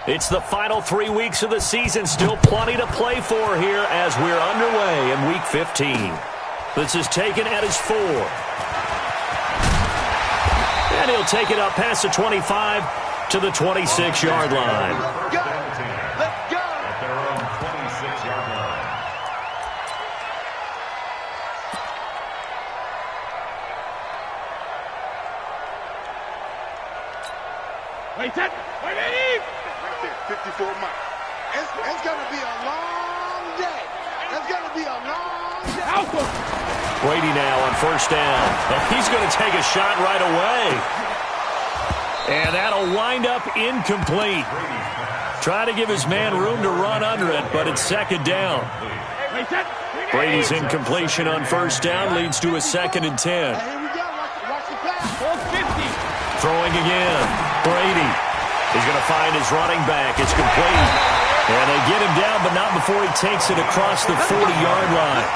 It's the final 3 weeks of the season. Still plenty to play for here as we're underway in Week 15. This is taken at his 4. And he'll take it up past the 25 to the 26-yard line. Let's go! At their own 26-yard line. Wait, set! Wait, 54 miles. It's going to be a long day. It's going to be a long day. Brady now on first down. He's going to take a shot right away. And that'll wind up incomplete. Try to give his man room to run under it, but it's second down. Brady's incompletion on first down leads to a 2nd and 10. Here we go. Watch the pass. Throwing again. Brady. He's going to find his running back. It's complete. And they get him down, but not before he takes it across the 40-yard line.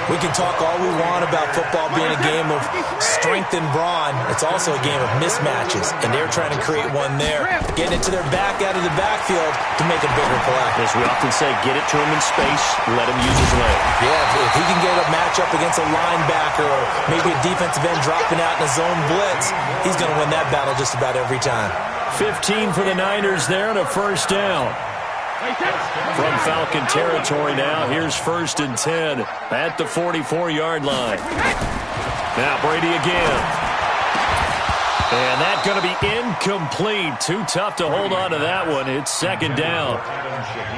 We can talk all we want about football being a game of strength and brawn. It's also a game of mismatches, and they're trying to create one there. Getting it to their back out of the backfield to make a bigger play. As we often say, get it to him in space, let him use his leg. Yeah, if he can get a matchup against a linebacker or maybe a defensive end dropping out in a zone blitz, he's going to win that battle just about every time. 15 for the Niners there and a first down. From Falcon territory now, here's 1st and 10 at the 44-yard line. Now Brady again. And that's going to be incomplete. Too tough to hold on to that one. It's 2nd down.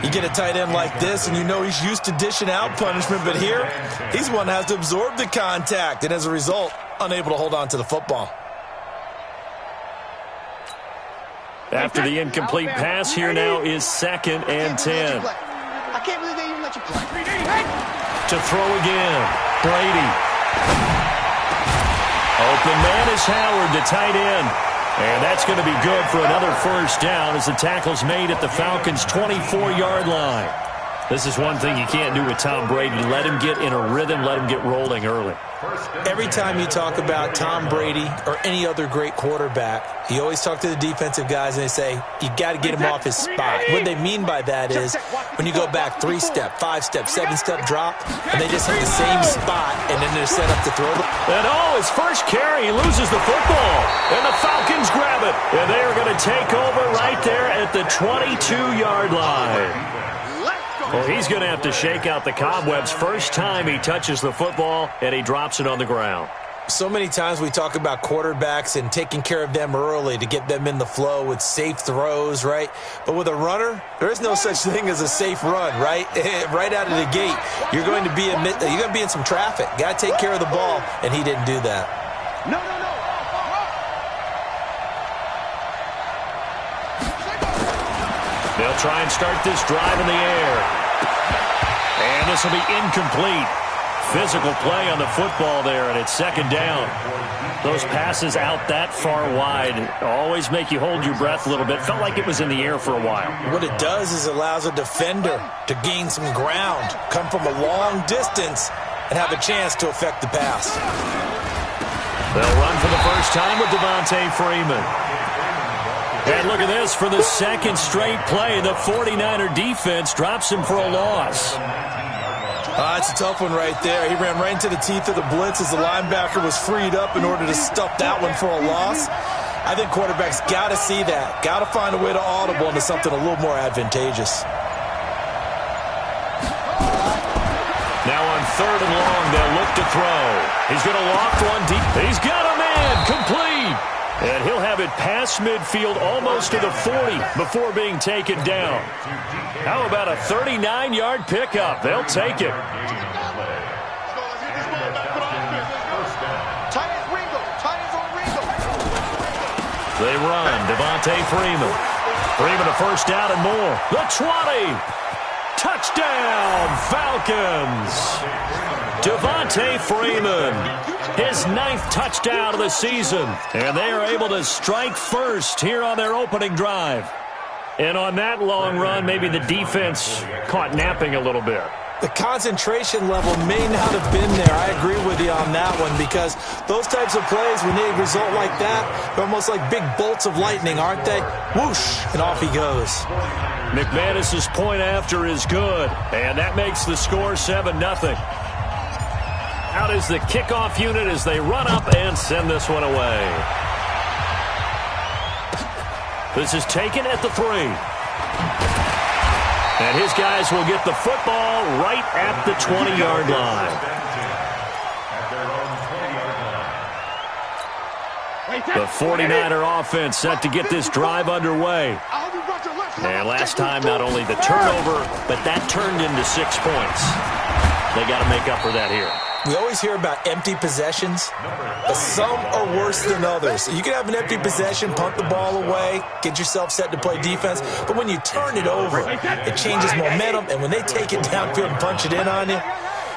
You get a tight end like this, and you know he's used to dishing out punishment, but here, he's one that has to absorb the contact, and as a result, unable to hold on to the football. After the incomplete pass, here now is 2nd and 10. I can't believe they even let you play. To throw again. Brady. Open man is Howard, the tight end. And that's going to be good for another first down as the tackle's made at the Falcons' 24-yard line. This is one thing you can't do with Tom Brady. Let him get in a rhythm, let him get rolling early. Every time you talk about Tom Brady or any other great quarterback, you always talk to the defensive guys and they say, you got to get him off his spot. What they mean by that is when you go back 3-step, 5-step, 7-step drop, and they just hit the same spot, and then they're set up to throw the... And his first carry, he loses the football. And the Falcons grab it. And they are going to take over right there at the 22-yard line. Well, he's going to have to shake out the cobwebs first time he touches the football, and he drops it on the ground. So many times we talk about quarterbacks and taking care of them early to get them in the flow with safe throws, right? But with a runner, there is no such thing as a safe run, right? Right out of the gate, you're going to be in some traffic. Got to take care of the ball, and he didn't do that. No. They'll try and start this drive in the air. And this will be incomplete. Physical play on the football there, and it's 2nd down. Those passes out that far wide always make you hold your breath a little bit. Felt like it was in the air for a while. What it does is it allows a defender to gain some ground, come from a long distance, and have a chance to affect the pass. They'll run for the first time with Devontae Freeman. And look at this. For the 2nd straight play, the 49er defense drops him for a loss. It's a tough one right there. He ran right into the teeth of the blitz as the linebacker was freed up in order to stuff that one for a loss. I think quarterbacks got to see that. Got to find a way to audible into something a little more advantageous. Now on 3rd and long, they'll look to throw. He's going to loft one deep. He's got a man. Complete. And he'll have it past midfield almost to the 40 before being taken down. How about a 39-yard pickup? They'll take it. They run. Devontae Freeman. Freeman a first down and more. The 20. Touchdown, Falcons. Devontae Freeman. His 9th touchdown of the season. And they are able to strike first here on their opening drive. And on that long run, maybe the defense caught napping a little bit. The concentration level may not have been there. I agree with you on that one, because those types of plays, when they result like that, they're almost like big bolts of lightning, aren't they? Whoosh, and off he goes. McManus's point after is good, and that makes the score 7-0. Out is the kickoff unit as they run up and send this one away. This is taken at the 3. And his guys will get the football right at the 20-yard line. The 49er offense set to get this drive underway. And last time, not only the turnover, but that turned into 6 points. They got to make up for that here. We always hear about empty possessions, but some are worse than others. You can have an empty possession, punt the ball away, get yourself set to play defense, but when you turn it over, it changes momentum, and when they take it downfield and punch it in on you,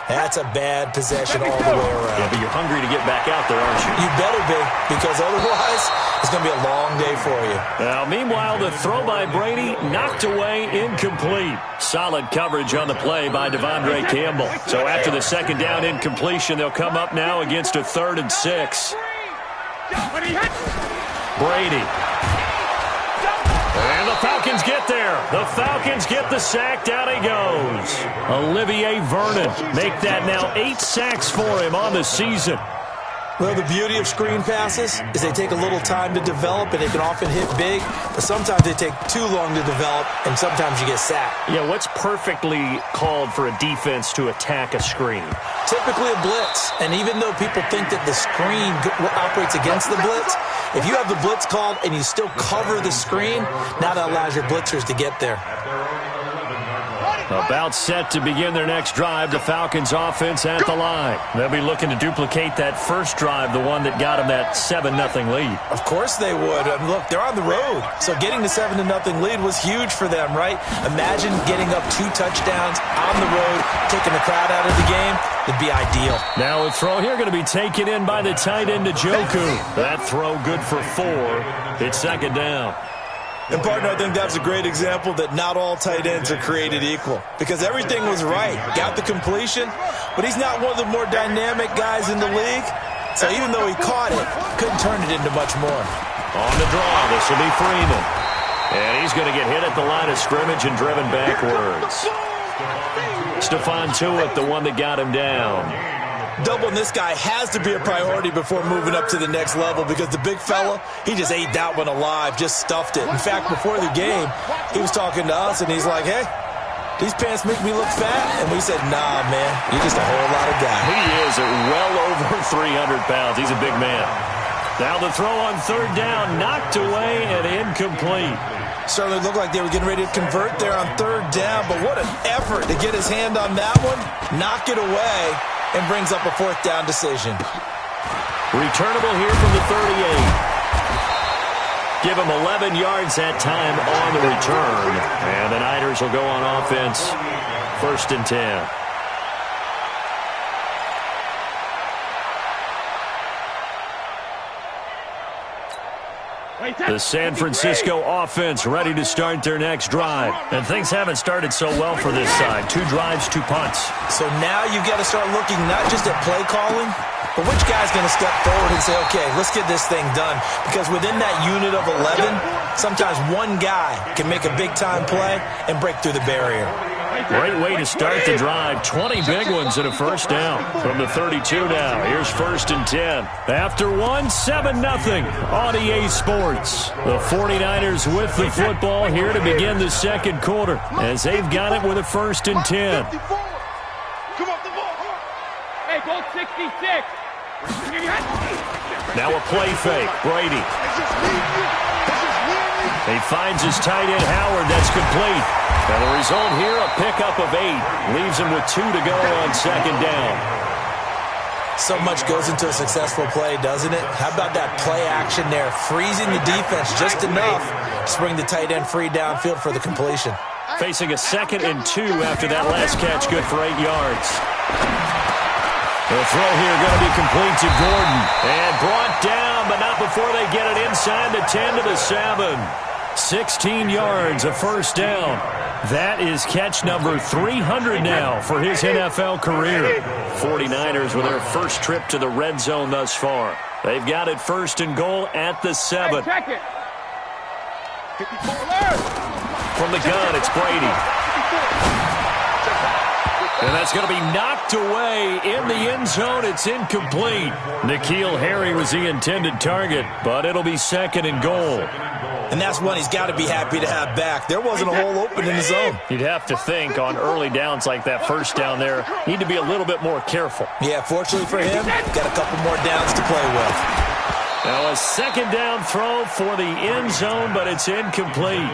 that's a bad possession all the way around. Yeah, but you're hungry to get back out there, aren't you? You better be, because otherwise it's going to be a long day for you. Now, meanwhile, the throw by Brady knocked away, incomplete. Solid coverage on the play by Devondre Campbell. So after the second down incompletion, they'll come up now against a 3rd and 6. Brady. And the Falcons get there. The Falcons get the sack. Down he goes. Olivier Vernon make that now 8 sacks for him on the season. Well, the beauty of screen passes is they take a little time to develop, and they can often hit big, but sometimes they take too long to develop, and sometimes you get sacked. Yeah, what's perfectly called for a defense to attack a screen? Typically a blitz, and even though people think that the screen operates against the blitz, if you have the blitz called and you still cover the screen, now that allows your blitzers to get there. About set to begin their next drive, the Falcons offense at the line. They'll be looking to duplicate that first drive, the one that got them that 7-0 lead. Of course they would. Look, they're on the road, so getting the 7-0 lead was huge for them, right? Imagine getting up 2 touchdowns on the road, taking the crowd out of the game. It'd be ideal. Now a throw here going to be taken in by the tight end, Njoku. That throw good for 4. It's second down. And, partner, I think that's a great example that not all tight ends are created equal, because everything was right. Got the completion, but he's not one of the more dynamic guys in the league. So even though he caught it, couldn't turn it into much more. On the draw, this will be Freeman. And he's going to get hit at the line of scrimmage and driven backwards. Stephon Tuitt, the one that got him down. Doubling this guy has to be a priority before moving up to the next level, because the big fella, he just ate that one alive, just stuffed it. In fact, before the game, he was talking to us, and he's like, hey, these pants make me look fat. And we said, nah, man, you're just a whole lot of guy. He is at well over 300 pounds. He's a big man. Now the throw on 3rd down, knocked away and incomplete. Certainly looked like they were getting ready to convert there on 3rd down, but what an effort to get his hand on that one, knock it away, and brings up a 4th down decision. Returnable here from the 38. Give him 11 yards that time on the return. And the Niners will go on offense. 1st and 10. The San Francisco offense ready to start their next drive. And things haven't started so well for this side. 2 drives, 2 punts. So now you've got to start looking not just at play calling, but which guy's going to step forward and say, okay, let's get this thing done. Because within that unit of 11, sometimes one guy can make a big-time play and break through the barrier. Great way to start the drive. 20 big ones and a 1st down from the 32 now. Here's 1st and 10. After 7-0 on EA Sports. The 49ers with the football here to begin the second quarter as they've got it with a 1st and 10. Come off the ball. Hey, goal 66. Now a play fake. Brady. He finds his tight end, Howard. That's complete. And the result here, a pickup of 8. Leaves him with 2 to go on 2nd down. So much goes into a successful play, doesn't it? How about that play action there? Freezing the defense just enough to bring the tight end free downfield for the completion. Facing a 2nd and 2 after that last catch, good for 8 yards. The throw here going to be complete to Gordon. And brought down, but not before they get it inside the 10 to the 7. 16 yards, a 1st down. That is catch number 300 now for his NFL career. 49ers with their first trip to the red zone thus far. They've got it first and goal at the 7. Check it. From the gun, it's Brady. And that's going to be knocked away in the end zone. It's incomplete. N'Keal Harry was the intended target, but it'll be second and goal. And that's one he's got to be happy to have back. There wasn't a hole open in the zone. You'd have to think on early downs like that first down there, need to be a little bit more careful. Yeah, fortunately for him, got a couple more downs to play with. Now a second down throw for the end zone, but it's incomplete.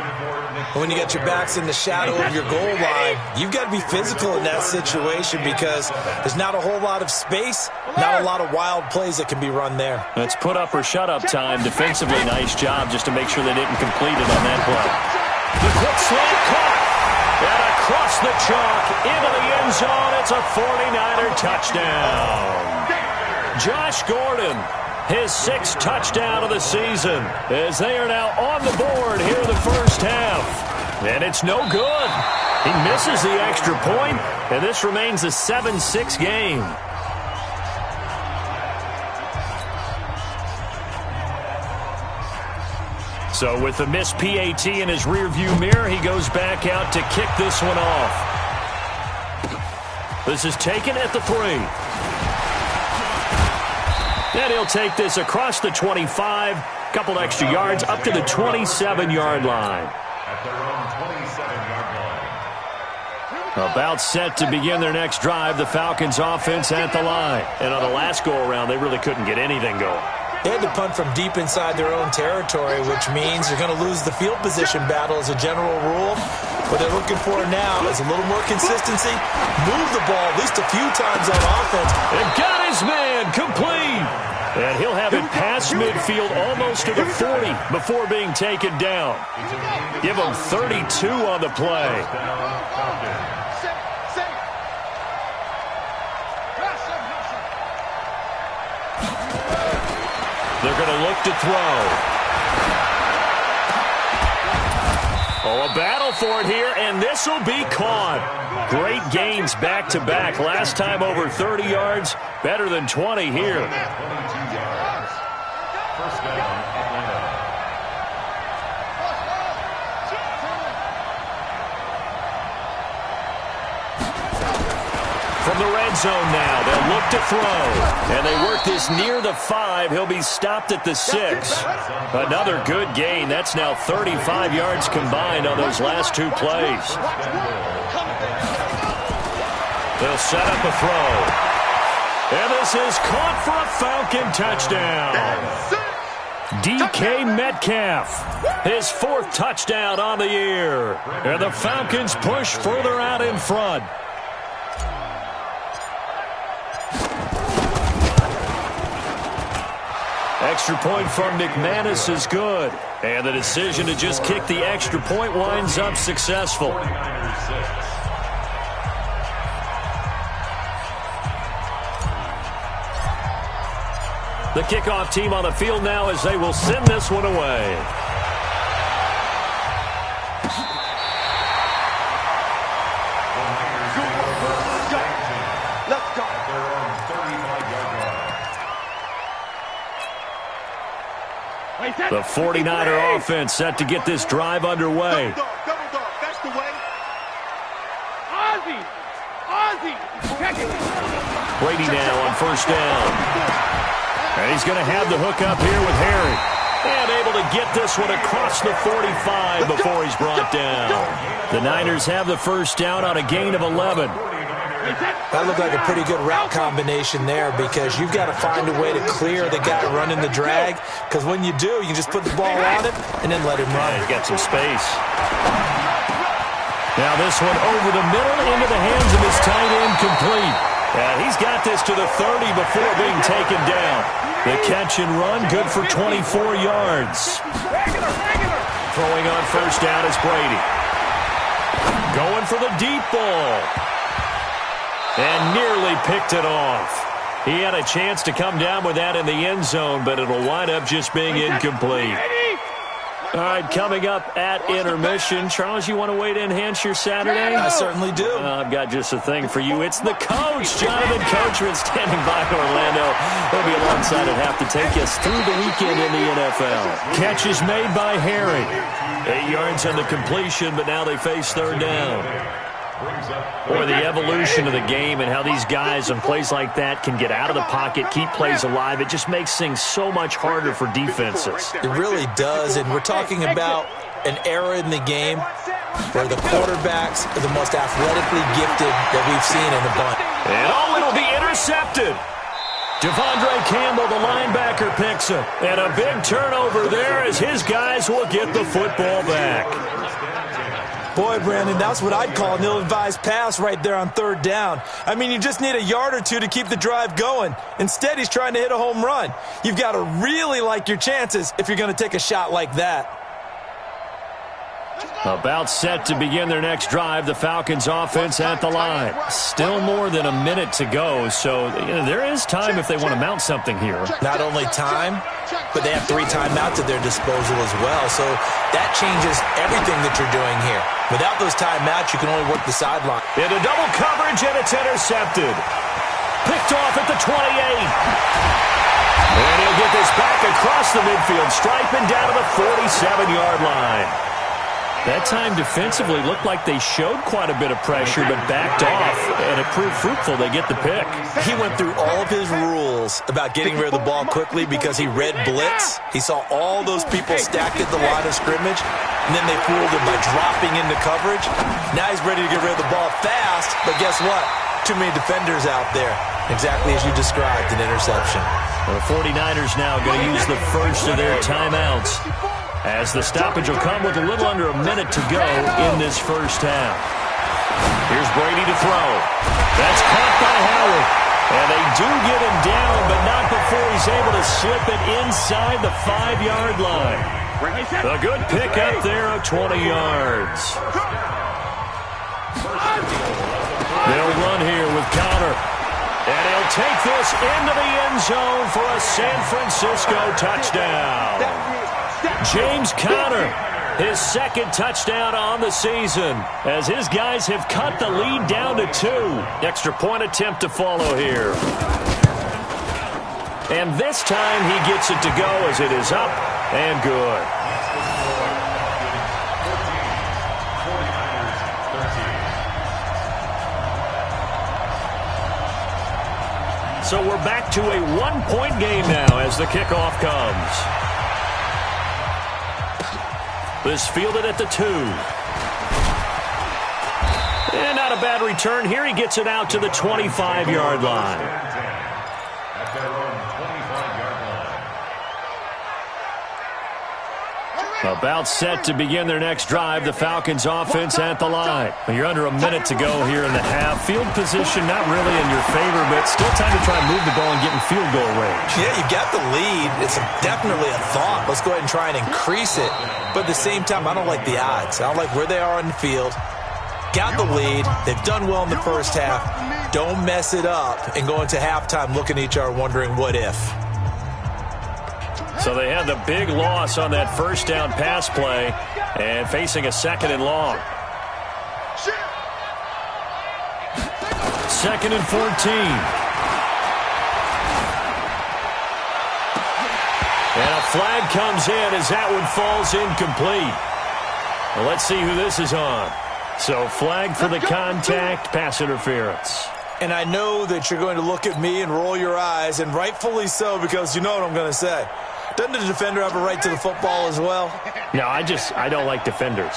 When you got your backs in the shadow of your goal line, you've got to be physical in that situation because there's not a whole lot of space, not a lot of wild plays that can be run there. That's put up or shut up time. Defensively, nice job just to make sure they didn't complete it on that play. The quick slant caught. And across the chalk into the end zone. It's a 49er touchdown. Josh Gordon, his 6th touchdown of the season, as they are now on the board here in the first half. And it's no good. He misses the extra point, and this remains a 7-6 game. So with the missed PAT in his rearview mirror, he goes back out to kick this one off. This is taken at the 3. And he'll take this across the 25, couple extra yards up to the 27-yard line. At their own 27-yard line. About set to begin their next drive, the Falcons offense at the line. And on the last go-around, they really couldn't get anything going. They had to punt from deep inside their own territory, which means they're going to lose the field position battle as a general rule. What they're looking for now is a little more consistency, move the ball at least a few times on offense. And got his man complete. And he'll have it past midfield almost to the 40 before being taken down. Give him 32 on the play. They're going to look to throw. Oh, a battle for it here, and this will be caught. Great gains back-to-back. Last time over 30 yards, better than 20 here. 22 yards. First down, Atlanta. From the red zone now, they'll look to throw. And they work this near the 5. He'll be stopped at the 6. Another good gain. That's now 35 yards combined on those last 2 plays. They'll set up a throw. And this is caught for a Falcon touchdown. DK Metcalf, his 4th touchdown on the year. And the Falcons push further out in front. Extra point from McManus is good. And the decision to just kick the extra point winds up successful. 49ers 6. The kickoff team on the field now as they will send this one away. Let's go. At their own 35-yard line. The 49er offense set to get this drive underway. Double dog. That's the way. Ozzie, check it. Brady now on first down. And he's going to have the hook up here with Harry. And able to get this one across the 45 before he's brought down. The Niners have the first down on a gain of 11. That looked like a pretty good route combination there because you've got to find a way to clear the guy running the drag. Because when you do, you can just put the ball on it and then let him run. He's got some space. Now this one over the middle into the hands of his tight end complete. And he's got this to the 30 before being taken down. The catch and run good for 24 yards. Throwing on first down is Brady. Going for the deep ball. And nearly picked it off. He had a chance to come down with that in the end zone, but it'll wind up just being incomplete. All right, coming up at intermission. Charles, you want to wait to enhance your Saturday? I certainly do. I've got just a thing for you. It's the coach, Jonathan Coachman, standing by Orlando. He'll be alongside at half to take us through the weekend in the NFL. Catch is made by Harry. 8 yards on the completion, but now they face third down. Boy, the evolution of the game and how these guys on plays like that can get out of the pocket, keep plays alive, it just makes things so much harder for defenses. It really does, and we're talking about an era in the game where the quarterbacks are the most athletically gifted that we've seen in a bunch. And it'll be intercepted. Devondre Campbell, the linebacker, picks it. And a big turnover there as his guys will get the football back. Boy, Brandon, that's what I'd call an ill-advised pass right there on third down. I mean, you just need a yard or two to keep the drive going. Instead, he's trying to hit a home run. You've got to really like your chances if you're going to take a shot like that. About set to begin their next drive, the Falcons offense at the line. Still more than a minute to go, so there is time if they want to mount something here. Not only time, but they have 3 timeouts at their disposal as well, so that changes everything that you're doing here. Without those timeouts, you can only work the sideline. Into double coverage, and it's intercepted. Picked off at the 28. And he'll get this back across the midfield stripe and down to the 47-yard line. That time defensively looked like they showed quite a bit of pressure but backed off, and it proved fruitful. They get the pick. He went through all of his rules about getting rid of the ball quickly because he read blitz. He saw all those people stacked at the line of scrimmage, and then they fooled him by dropping into coverage. Now he's ready to get rid of the ball fast, but guess what? Too many defenders out there. Exactly as you described, an interception. The 49ers now going to use the first of their timeouts, as the stoppage will come with a little under a minute to go in this first half. Here's Brady to throw. That's caught by Howard. And they do get him down, but not before he's able to slip it inside the 5-yard line. A good pick up there of 20 yards. They'll run here with Connor. And he'll take this into the end zone for a San Francisco touchdown. James Conner, his second touchdown on the season, as his guys have cut the lead down to 2. Extra point attempt to follow here. And this time he gets it to go as it is up and good. So we're back to a 1-point game now as the kickoff comes. This fielded at the 2. And not a bad return. Here he gets it out to the 25-yard line. About set to begin their next drive, the Falcons offense at the line. You're under a minute to go here in the half. Field position not really in your favor, but still time to try and move the ball and get in field goal range. Yeah, you got the lead. It's definitely a thought. Let's go ahead and try and increase it. But at the same time, I don't like the odds. I don't like where they are on the field. Got the lead. They've done well in the first half. Don't mess it up and go into halftime looking at each other wondering what if. So they had the big loss on that first down pass play and facing a 2nd and long. 2nd and 14. And a flag comes in as that one falls incomplete. Well, let's see who this is on. So flag for the contact, pass interference. And I know that you're going to look at me and roll your eyes, and rightfully so, because you know what I'm going to say. Doesn't the defender have a right to the football as well? No, I don't like defenders.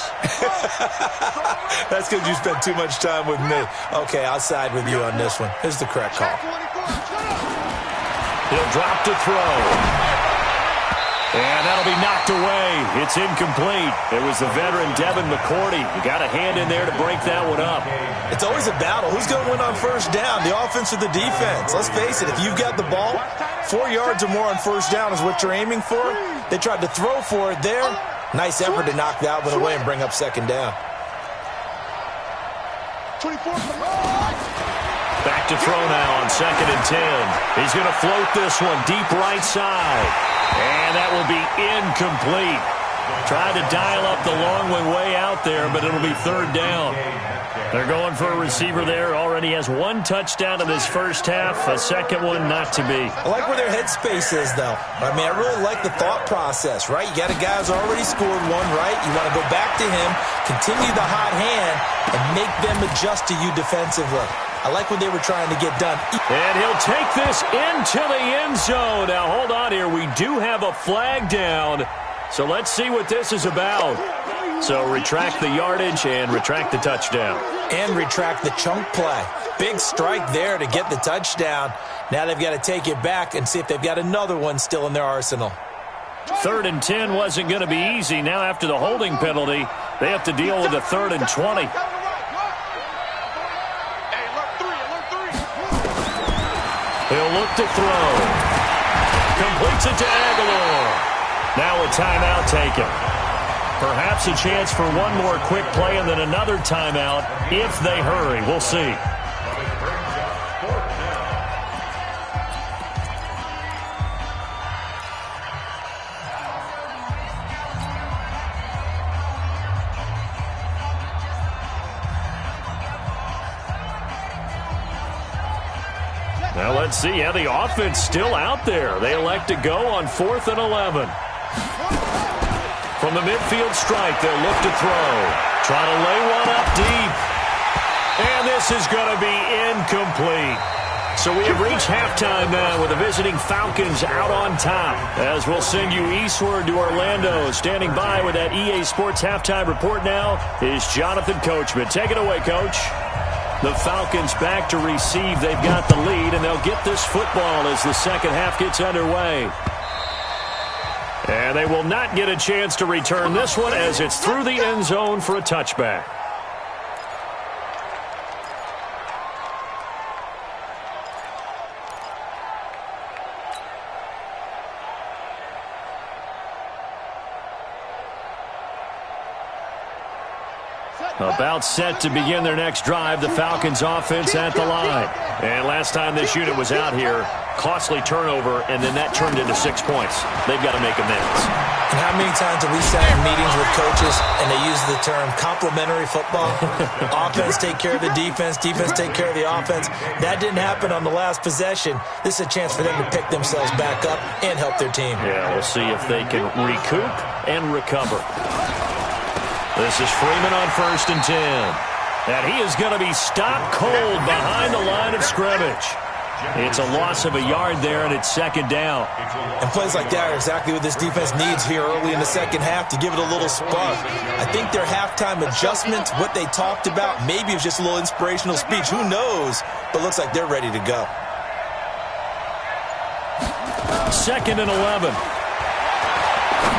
That's because you spend too much time with me. Okay, I'll side with you on this one. Here's the correct call. He'll drop to throw. And that'll be knocked away. It's incomplete. It was the veteran Devin McCourty. You got a hand in there to break that one up. It's always a battle. Who's going to win on first down, the offense or the defense? Let's face it, if you've got the ball, 4 yards or more on first down is what you're aiming for. They tried to throw for it there. Nice effort to knock that one away and bring up second down. 24. Back to throw now on 2nd and 10. He's going to float this one deep right side. And that will be incomplete. Tried to dial up the long way out there, but it'll be third down. They're going for a receiver there. Already has one touchdown in this first half. A second one not to be. I like where their headspace is, though. I mean, I really like the thought process, right? You got a guy who's already scored one, right? You want to go back to him, continue the hot hand, and make them adjust to you defensively. I like what they were trying to get done. And he'll take this into the end zone. Now, hold on here. We do have a flag down. So let's see what this is about. So retract the yardage and retract the touchdown. And retract the chunk play. Big strike there to get the touchdown. Now they've got to take it back and see if they've got another one still in their arsenal. 3rd and 10 wasn't going to be easy. Now after the holding penalty, they have to deal with a 3rd and 20. He'll look to throw. Completes it to Aguilar. Now a timeout taken. Perhaps a chance for one more quick play and then another timeout if they hurry. We'll see. Now let's see how the offense still out there. They elect to go on 4th and 11. From the midfield strike, they'll look to throw. Try to lay one up deep. And this is going to be incomplete. So we have reached halftime now with the visiting Falcons out on top. As we'll send you eastward to Orlando. Standing by with that EA Sports halftime report now is Jonathan Coachman. Take it away, Coach. The Falcons back to receive. They've got the lead, and they'll get this football as the second half gets underway. And they will not get a chance to return this one as it's through the end zone for a touchback. About set to begin their next drive, the Falcons offense at the line. And last time this unit was out here, costly turnover, and then that turned into 6 points. They've got to make amends. And how many times have we sat in meetings with coaches and they use the term complementary football? Offense take care of the defense, defense take care of the offense. That didn't happen on the last possession. This is a chance for them to pick themselves back up and help their team. Yeah, we'll see if they can recoup and recover. This is Freeman on 1st and 10. And he is going to be stopped cold behind the line of scrimmage. It's a loss of a yard there, and it's 2nd down. And plays like that are exactly what this defense needs here early in the second half to give it a little spark. I think their halftime adjustment, what they talked about, maybe it was just a little inspirational speech. Who knows? But looks like they're ready to go. 2nd and 11.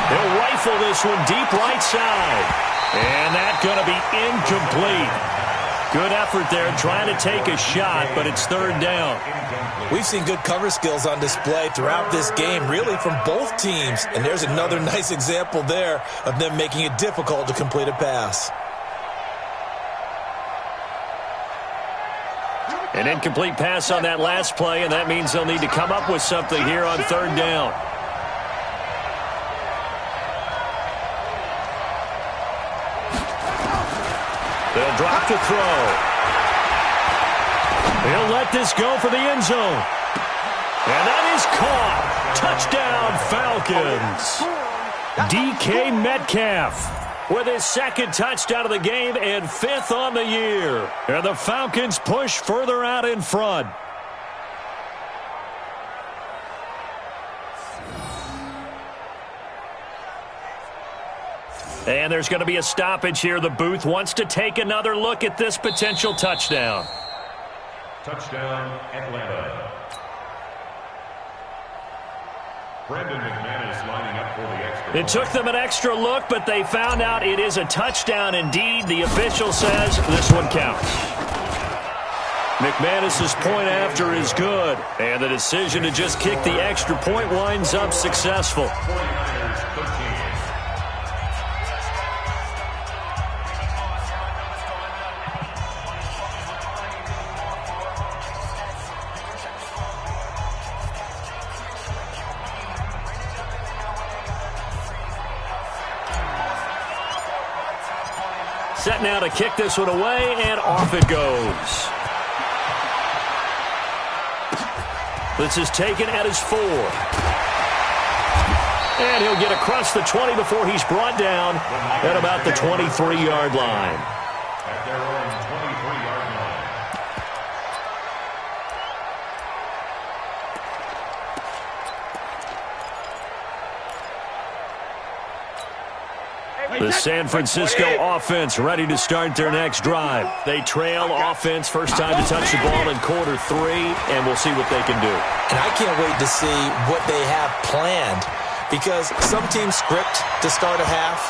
He'll rifle this one deep right side. And that's going to be incomplete. Good effort there trying to take a shot, but it's 3rd down. We've seen good cover skills on display throughout this game, really from both teams. And there's another nice example there of them making it difficult to complete a pass. An incomplete pass on that last play, and that means they'll need to come up with something here on 3rd down. They'll drop to throw. He'll let this go for the end zone. And that is caught. Touchdown, Falcons. DK Metcalf with his 2nd touchdown of the game and 5th on the year. And the Falcons push further out in front. And there's going to be a stoppage here. The booth wants to take another look at this potential touchdown. Touchdown, Atlanta. Brandon McManus lining up for the extra. It took them an extra look, but they found out it is a touchdown indeed. The official says this one counts. McManus's point after is good, and the decision to just kick the extra point winds up successful. 49ers 13. Set now to kick this one away, and off it goes. This is taken at his 4. And he'll get across the 20 before he's brought down at about the 23-yard line. At their own 23-yard line. The San Francisco offense ready to start their next drive. They trail offense, first time to touch the ball in quarter 3, and we'll see what they can do. And I can't wait to see what they have planned, because some teams script to start a half.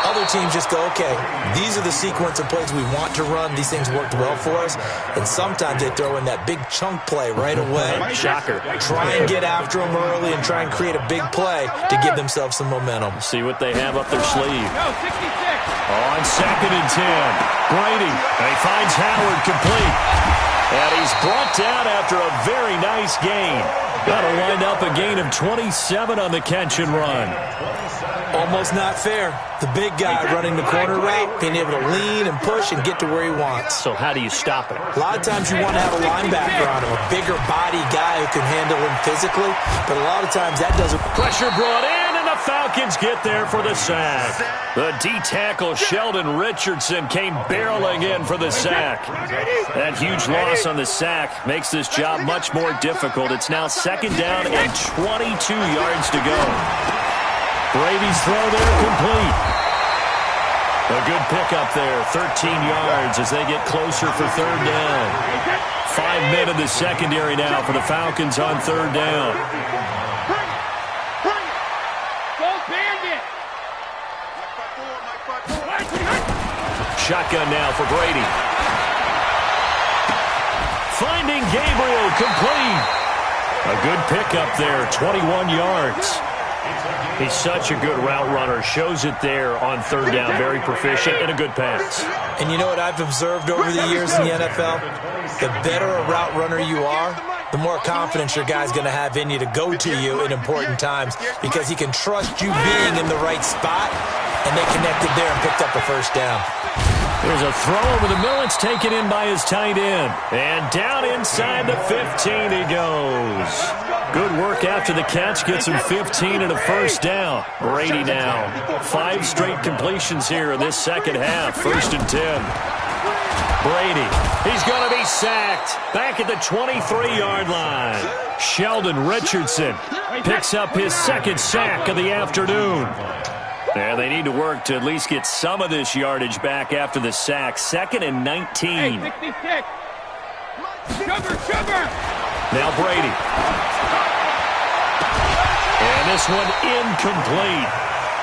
Other teams just go, okay, these are the sequence of plays we want to run. These things worked well for us. And sometimes they throw in that big chunk play right away. Shocker. Try and get after them early and try and create a big play to give themselves some momentum. See what they have up their sleeve. No, 66. On 2nd and 10, Brady. And he finds Howard complete. And he's brought down after a very nice gain. That'll wind up a gain of 27 on the catch and run. Almost not fair. The big guy running the corner route, being able to lean and push and get to where he wants. So how do you stop it? A lot of times you want to have a linebacker on him, a bigger body guy who can handle him physically, but a lot of times that doesn't. Pressure brought in, and the Falcons get there for the sack. The D-tackle Sheldon Richardson came barreling in for the sack. That huge loss on the sack makes this job much more difficult. It's now 2nd down and 22 yards to go. Brady's throw there complete. A good pickup there, 13 yards as they get closer for 3rd down. 5 men in the secondary now for the Falcons on 3rd down. Go Bandit. Shotgun now for Brady. Finding Gabriel complete. A good pickup there, 21 yards. He's such a good route runner. Shows it there on 3rd down. Very proficient and a good pass. And you know what I've observed over the years in the NFL? The better a route runner you are, the more confidence your guy's going to have in you to go to you in important times, because he can trust you being in the right spot, and they connected there and picked up a 1st down. There's a throw over the middle. It's taken in by his tight end. And down inside the 15 he goes. Good work after the catch. Gets him 15 and a 1st down. Brady now. 5 straight completions here in this second half. 1st and 10. Brady. He's going to be sacked. Back at the 23-yard line. Sheldon Richardson picks up his 2nd sack of the afternoon. Yeah, they need to work to at least get some of this yardage back after the sack. 2nd and 19. Hey, 66. Sugar. Now Brady. And this one incomplete.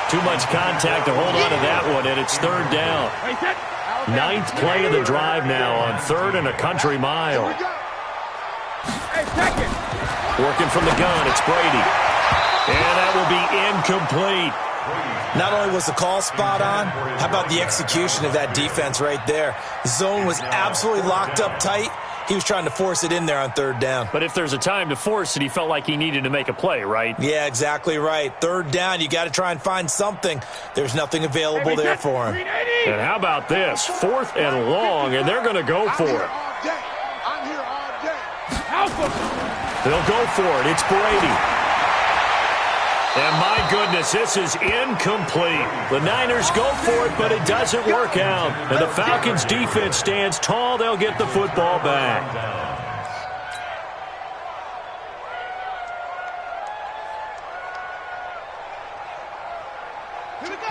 Too much contact to hold on to that one, and it's 3rd down. 9th play of the drive now on 3rd and a country mile. Hey, 2nd. Working from the gun, it's Brady. And that will be incomplete. Not only was the call spot on, how about the execution of that defense right there? The zone was absolutely locked up tight. He was trying to force it in there on 3rd down. But if there's a time to force it, he felt like he needed to make a play, right? Yeah, exactly right. 3rd down, you got to try and find something. There's nothing available there for him. And how about this? 4th and long, and they're going to go for it. I'm here all day. They'll go for it. It's Brady. And my goodness, this is incomplete. The Niners go for it, but it doesn't work out. And the Falcons' defense stands tall. They'll get the football back.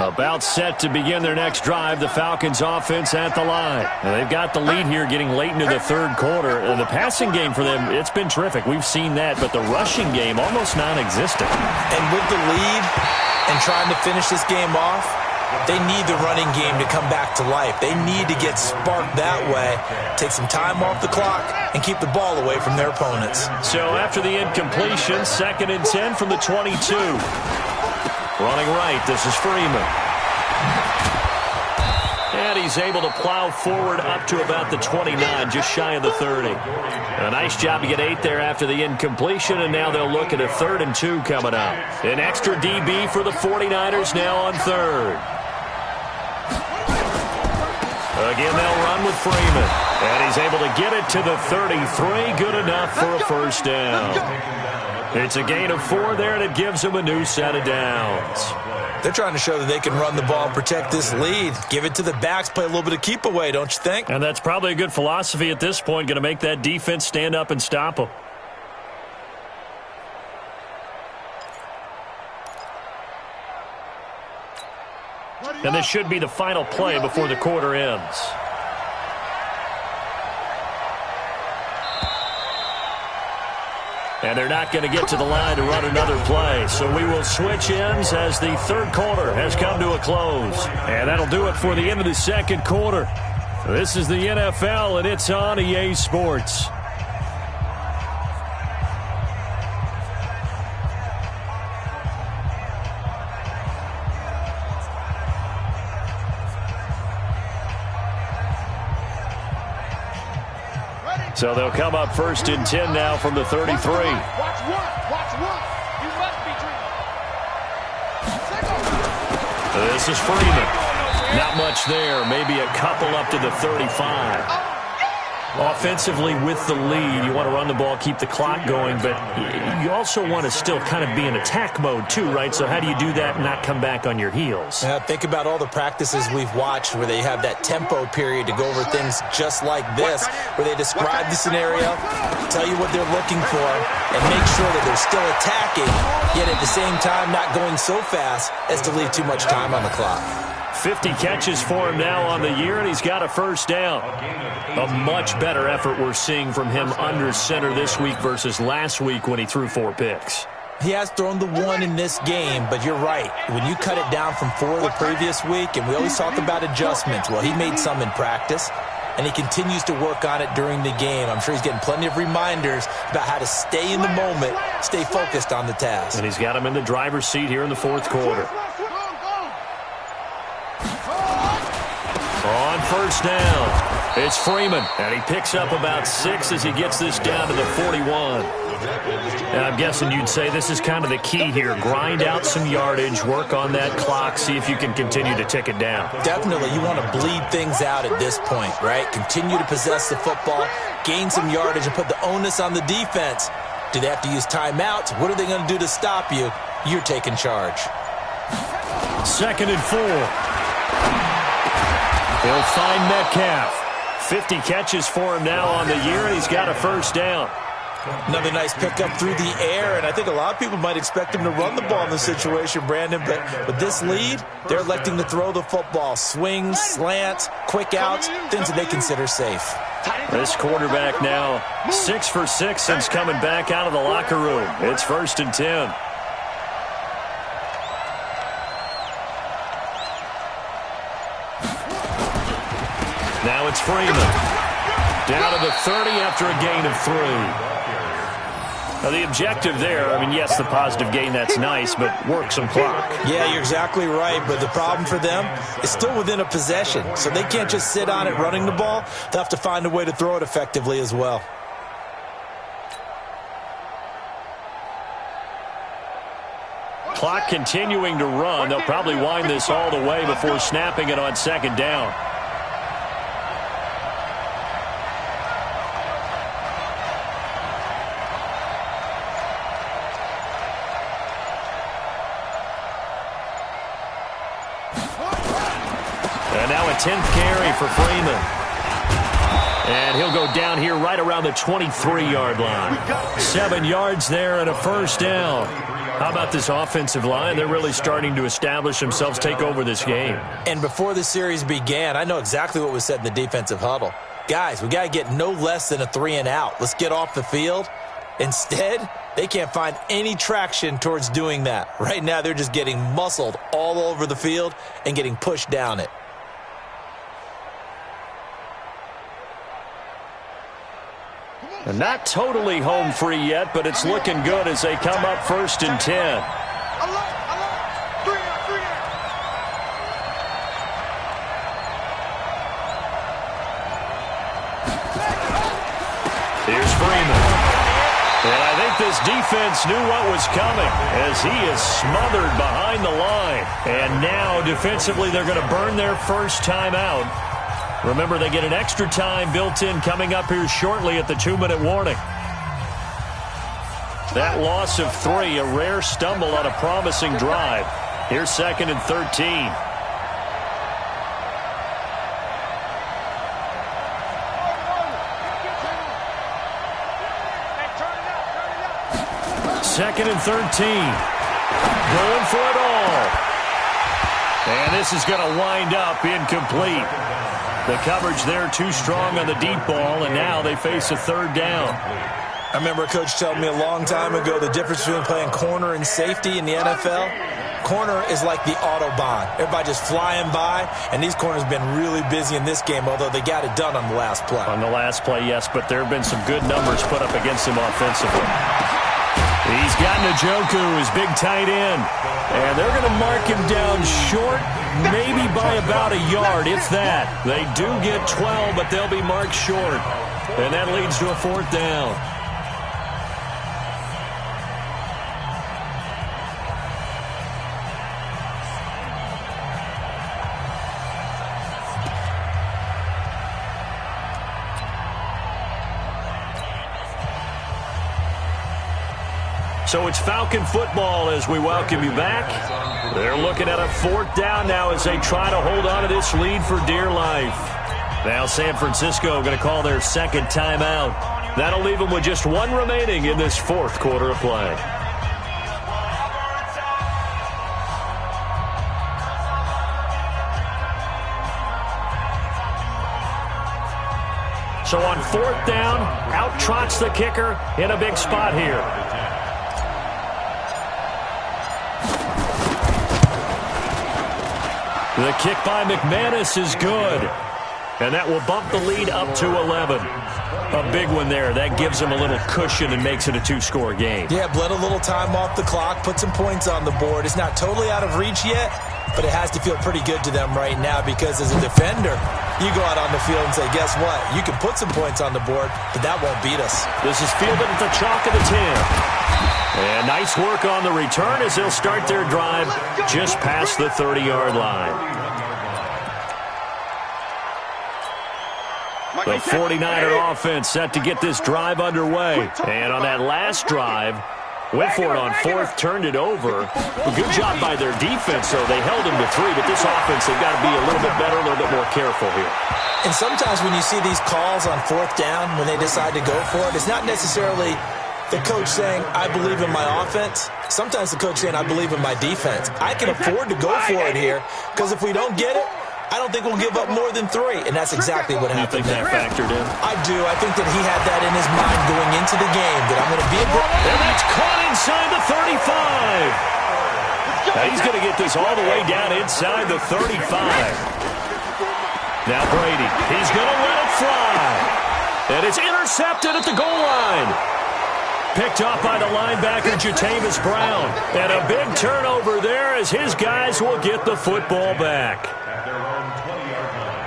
About set to begin their next drive, the Falcons offense at the line. And they've got the lead here getting late into the 3rd quarter. The passing game for them, it's been terrific. We've seen that, but the rushing game almost non-existent. And with the lead and trying to finish this game off, they need the running game to come back to life. They need to get sparked that way, take some time off the clock, and keep the ball away from their opponents. So after the incompletion, 2nd and 10 from the 22. Running right, this is Freeman. And he's able to plow forward up to about the 29, just shy of the 30. A nice job to get 8 there after the incompletion, and now they'll look at a 3rd and 2 coming up. An extra DB for the 49ers now on 3rd. Again, they'll run with Freeman. And he's able to get it to the 33. Good enough for a first down. It's a gain of 4 there, and it gives them a new set of downs. They're trying to show that they can run the ball and protect this lead. Give it to the backs, play a little bit of keep away, don't you think? And that's probably a good philosophy at this point, going to make that defense stand up and stop them. And this should be the final play before the quarter ends. And they're not going to get to the line to run another play. So we will switch ends as the third quarter has come to a close. And that'll do it for the end of the second quarter. This is the NFL, and it's on EA Sports. So they'll come up first and 10 now from the 33. Watch one. You must be dreaming. This is Freeman. Not much there. Maybe a couple up to the 35. Offensively with the lead, you want to run the ball, keep the clock going, but you also want to still kind of be in attack mode too, right? So how do you do that and not come back on your heels? Think about all the practices we've watched where they have that tempo period to go over things just like this, where they describe the scenario, tell you what they're looking for, and make sure that they're still attacking, yet at the same time not going so fast as to leave too much time on the clock. 50 catches for him now on the year, and he's got a first down. A much better effort we're seeing from him under center this week versus last week when he threw 4 picks. He has thrown the 1 in this game, but you're right. When you cut it down from 4 the previous week, and we always talk about adjustments, well, he made some in practice, and he continues to work on it during the game. I'm sure he's getting plenty of reminders about how to stay in the moment, stay focused on the task. And he's got him in the driver's seat here in the fourth quarter. On first down, it's Freeman, and he picks up about 6 as he gets this down to the 41. And I'm guessing you'd say this is kind of the key here. Grind out some yardage, work on that clock, see if you can continue to tick it down. Definitely, you want to bleed things out at this point, right? Continue to possess the football, gain some yardage, and put the onus on the defense. Do they have to use timeouts? What are they going to do to stop you? You're taking charge. 2nd and 4. He'll find Metcalf. 50 catches for him now on the year, and he's got a first down. Another nice pickup through the air, and I think a lot of people might expect him to run the ball in this situation, Brandon, but with this lead, they're electing to throw the football. Swings, slants, quick outs, things that they consider safe. This quarterback now 6 for 6 since coming back out of the locker room. It's 1st and 10. Now it's Freeman. Down to the 30 after a gain of 3. Now the objective there, I mean, yes, the positive gain, that's nice, but work some clock. Yeah, you're exactly right, but the problem for them is still within a possession, so they can't just sit on it running the ball. They'll have to find a way to throw it effectively as well. Clock continuing to run. They'll probably wind this all the way before snapping it on 2nd down. And now a 10th carry for Freeman. And he'll go down here right around the 23-yard line. 7 yards there and a first down. How about this offensive line? They're really starting to establish themselves, take over this game. And before the series began, I know exactly what was said in the defensive huddle. Guys, we got to get no less than a 3 and out. Let's get off the field. Instead, they can't find any traction towards doing that. Right now, they're just getting muscled all over the field and getting pushed down it. And not totally home free yet, but it's looking good as they come up 1st and 10. Here's Freeman. And I think this defense knew what was coming as he is smothered behind the line. And now defensively they're going to burn their first time out. Remember, they get an extra time built in coming up here shortly at the 2-minute warning. That loss of 3, a rare stumble on a promising drive. Here's 2nd and 13. Second and 13. Going for it all. And this is going to wind up incomplete. The coverage there too strong on the deep ball, and now they face a 3rd down. I remember a coach telling me a long time ago the difference between playing corner and safety in the NFL. Corner is like the Autobahn. Everybody just flying by, and these corners have been really busy in this game, although they got it done on the last play. On the last play, yes, but there have been some good numbers put up against him offensively. He's got Njoku, his big tight end. And they're going to mark him down short, maybe by about a yard, if that. They do get 12, but they'll be marked short. And that leads to a 4th down. So it's Falcon football as we welcome you back. They're looking at a 4th down now as they try to hold on to this lead for dear life. Now San Francisco going to call their 2nd timeout. That'll leave them with just 1 remaining in this 4th quarter of play. So on 4th down, out trots the kicker in a big spot here. The kick by McManus is good. And that will bump the lead up to 11. A big one there. That gives them a little cushion and makes it a 2-score game. Yeah, bled a little time off the clock, put some points on the board. It's not totally out of reach yet, but it has to feel pretty good to them right now because as a defender, you go out on the field and say, guess what? You can put some points on the board, but that won't beat us. This is fielded at the chalk of the 10. And nice work on the return as they'll start their drive just past the 30-yard line. The 49er offense set to get this drive underway. And on that last drive, went for it on 4th, turned it over. A good job by their defense, though. They held them to 3, but this offense, they've got to be a little bit better, a little bit more careful here. And sometimes when you see these calls on 4th down, when they decide to go for it, it's not necessarily the coach saying, I believe in my offense. Sometimes the coach saying, I believe in my defense. I can afford to go for it here because if we don't get it, I don't think we'll give up more than 3. And that's exactly what happened. You think that factored in? I do. I think that he had that in his mind going into the game, that I'm going to be a good. And that's caught inside the 35. Now he's going to get this all the way down inside the 35. Now Brady, he's going to let it fly. And it's intercepted at the goal line. Picked up by the linebacker, Jatavis Brown. And a big turnover there as his guys will get the football back. At their own 20-yard line.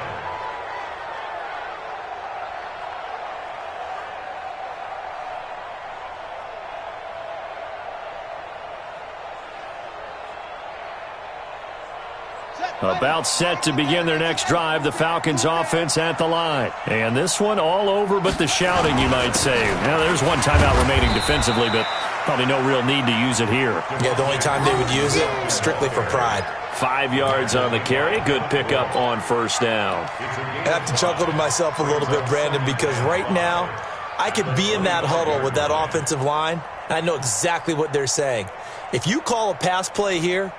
About set to begin their next drive, the Falcons offense at the line. And this one all over but the shouting, you might say. Now, there's one timeout remaining defensively, but probably no real need to use it here. Yeah, the only time they would use it, strictly for pride. 5 yards on the carry. Good pickup on 1st down. I have to chuckle to myself a little bit, Brandon, because right now I could be in that huddle with that offensive line, and I know exactly what they're saying. If you call a pass play here,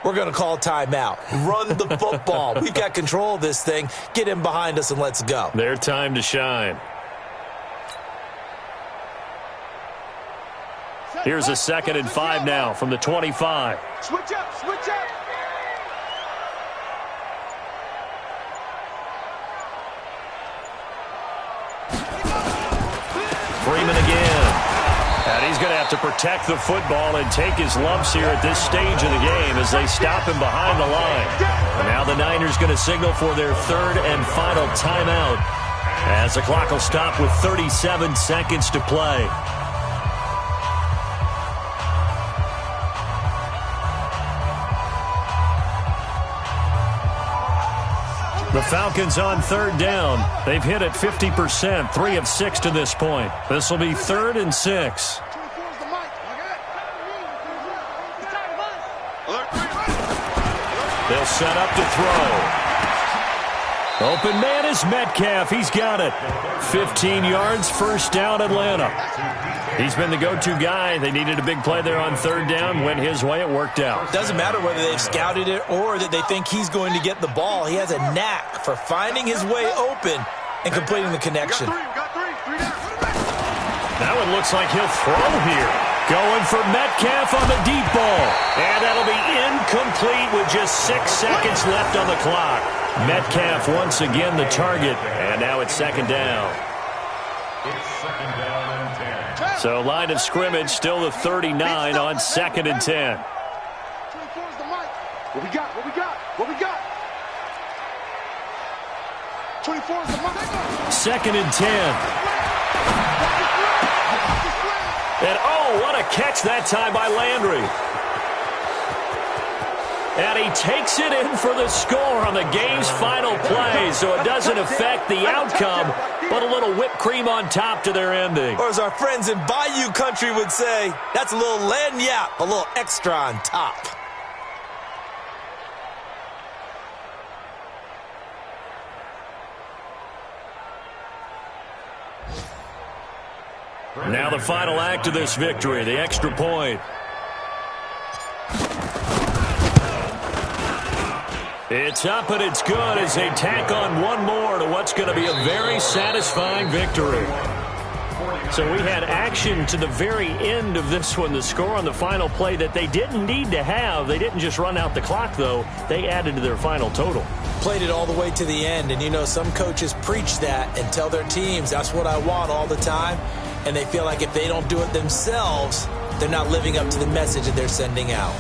we're going to call timeout. Run the football. We've got control of this thing. Get him behind us and let's go. Their time to shine. Here's a 2nd and 5 now from the 25. Switch up, switch up. Freeman again. And he's going to have to protect the football and take his lumps here at this stage of the game as they stop him behind the line. And now the Niners going to signal for their 3rd and final timeout as the clock will stop with 37 seconds to play. The Falcons on third down. They've hit it 50%, 3 of 6 to this point. This will be 3rd and 6. They'll set up to throw. Open man is Metcalf. He's got it. 15 yards, first down, Atlanta. He's been the go-to guy. They needed a big play there on third down. Went his way. It worked out. Doesn't matter whether they've scouted it or that they think he's going to get the ball. He has a knack for finding his way open and completing the connection. That one looks like he'll throw here. Going for Metcalf on the deep ball. And that'll be incomplete with just 6 seconds left on the clock. Metcalf once again the target. And now it's 2nd down. It's 2nd down and 10. So line of scrimmage still the 39 on 2nd and 10. What we got? What we got? What we got? 24 is the mark. 2nd and 10. And oh, what a catch that time by Landry. And he takes it in for the score on the game's final play, so it doesn't affect the outcome, but a little whipped cream on top to their ending. Or as our friends in Bayou Country would say, that's a little lagniappe, a little extra on top. Now the final act of this victory, the extra point. It's up and it's good as they tack on one more to what's going to be a very satisfying victory. So we had action to the very end of this one, the score on the final play that they didn't need to have. They didn't just run out the clock, though. They added to their final total. Played it all the way to the end, and you know some coaches preach that and tell their teams that's what I want all the time, and they feel like if they don't do it themselves, they're not living up to the message that they're sending out.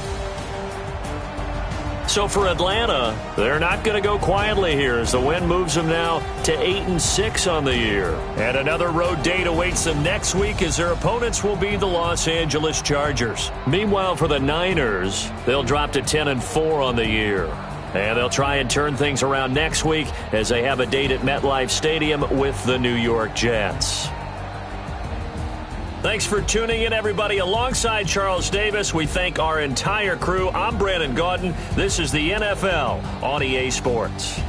So for Atlanta, they're not going to go quietly here as the win moves them now to 8-6 on the year. And another road date awaits them next week as their opponents will be the Los Angeles Chargers. Meanwhile, for the Niners, they'll drop to 10-4 on the year. And they'll try and turn things around next week as they have a date at MetLife Stadium with the New York Jets. Thanks for tuning in, everybody. Alongside Charles Davis, we thank our entire crew. I'm Brandon Gaudin. This is the NFL on EA Sports.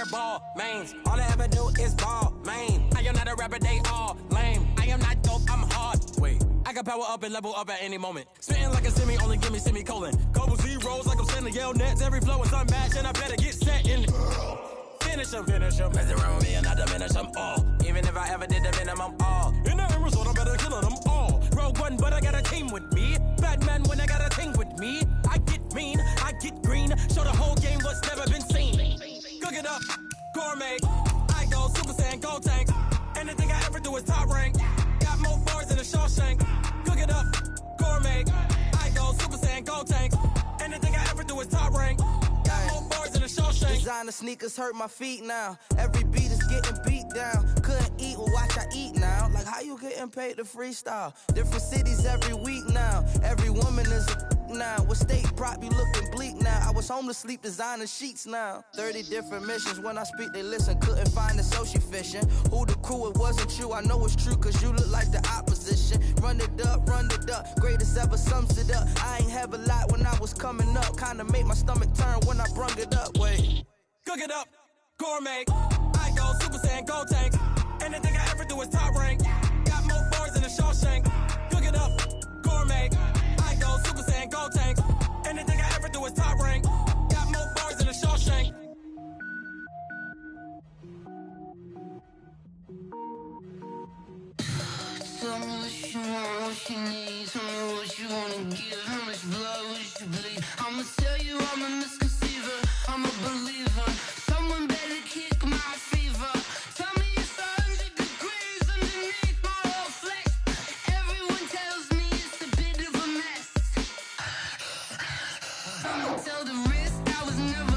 wear ball mains. All I ever do is ball, man. I am not a rapper, they all lame. I am not dope, I'm hard. Wait, I can power up and level up at any moment. Spitting like a semi, only give me semicolon. Couple zeros like I'm sending yell nets. Every flow is unmatched, and I better get set in. Finish him. Mess around with me and I diminish them all. Even if I ever did the minimum, all. In the end result, I better kill them all. Rogue One, but I got a team with me. Batman when I got a team with me. I get mean, I get green. Show the whole game what's never been seen. Cook it up, gourmet. I go Super Saiyan, Gold Tank. Anything I ever do is top rank. Got more bars than a Shawshank. Cook it up, gourmet. I go Super Saiyan, Gold Tank. Anything I ever do is top rank. Got more bars than a Shawshank. Designer sneakers hurt my feet now. Every beat is getting beat down. Couldn't eat, well watch I eat now. Like how you getting paid to freestyle? Different cities every week now. Every woman is a now. With state prop, you looking bleak now. I was home to sleep, designer sheets now. 30 different missions. When I speak, they listen. Couldn't find it, so she fishing. Who the crew, it wasn't you. I know it's true, cause you look like the opposition. Run it up. Greatest ever sums it up. I ain't have a lot when I was coming up. Kinda made my stomach turn when I brung it up. Wait. Cook it up, gourmet. I go Super Saiyan, Gold Tank. Anything I ever do is top rank. Got more bars than a Shawshank. Cook it up, gourmet. I go Super Saiyan, Gold Tank. Anything I ever do is top rank. Got more bars than a Shawshank. Tell me what you want, what you need. Tell me what you wanna give. How much blood would you bleed? I'ma tell you I'm a misconceiver. I'm a believer. Someone better kick my fever. Tell me it's 100 degrees underneath my whole flesh. Everyone tells me it's a bit of a mess. I'ma tell the risk I was never